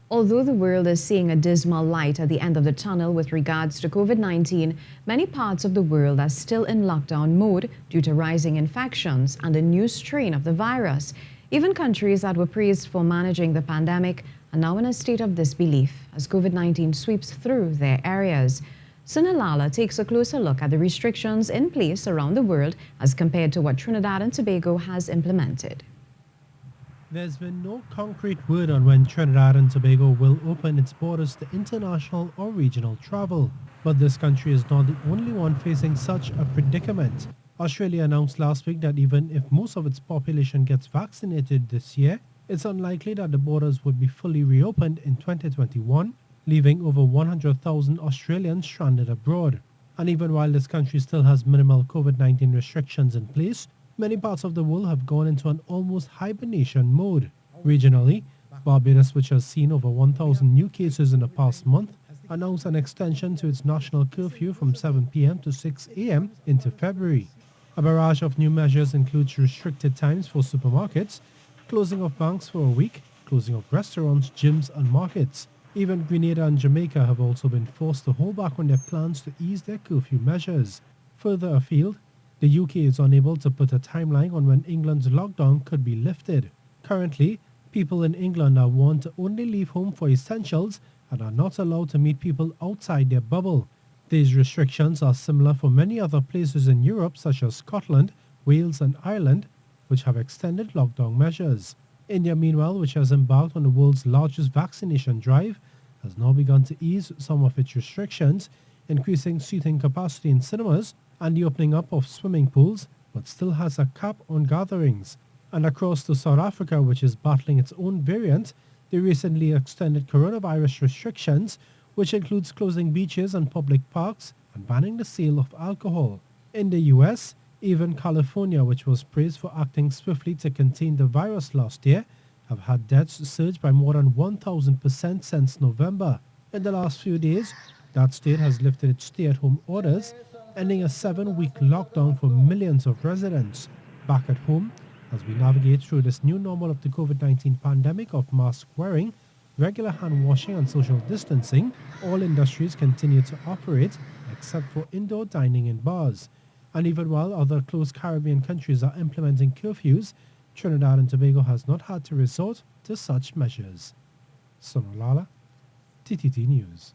Although the world is seeing a dismal light at the end of the tunnel with regards to COVID-19, many parts of the world are still in lockdown mode due to rising infections and a new strain of the virus. Even countries that were praised for managing the pandemic are now in a state of disbelief as COVID-19 sweeps through their areas. Sunil Lalla takes a closer look at the restrictions in place around the world as compared to what Trinidad and Tobago has implemented. There's been no concrete word on when Trinidad and Tobago will open its borders to international or regional travel. But this country is not the only one facing such a predicament. Australia announced last week that even if most of its population gets vaccinated this year, it's unlikely that the borders would be fully reopened in 2021, leaving over 100,000 Australians stranded abroad. And even while this country still has minimal COVID-19 restrictions in place, many parts of the world have gone into an almost hibernation mode. Regionally, Barbados, which has seen over 1,000 new cases in the past month, announced an extension to its national curfew from 7 p.m. to 6 a.m. into February. A barrage of new measures includes restricted times for supermarkets, closing of banks for a week, closing of restaurants, gyms and markets. Even Grenada and Jamaica have also been forced to hold back on their plans to ease their curfew measures. Further afield, the UK is unable to put a timeline on when England's lockdown could be lifted. Currently, people in England are warned to only leave home for essentials and are not allowed to meet people outside their bubble. These restrictions are similar for many other places in Europe such as Scotland, Wales and Ireland, which have extended lockdown measures. India, meanwhile, which has embarked on the world's largest vaccination drive, has now begun to ease some of its restrictions, increasing seating capacity in cinemas and the opening up of swimming pools, but still has a cap on gatherings. And across to South Africa, which is battling its own variant, they recently extended coronavirus restrictions, which includes closing beaches and public parks and banning the sale of alcohol. In the US, even California, which was praised for acting swiftly to contain the virus last year, have had deaths surge by more than 1,000% since November. In the last few days, that state has lifted its stay-at-home orders, ending a 7-week lockdown for millions of residents. Back at home, as we navigate through this new normal of the COVID-19 pandemic of mask wearing, regular hand washing and social distancing, all industries continue to operate except for indoor dining in bars. And even while other close Caribbean countries are implementing curfews, Trinidad and Tobago has not had to resort to such measures. Sunil Lalla, TTT News.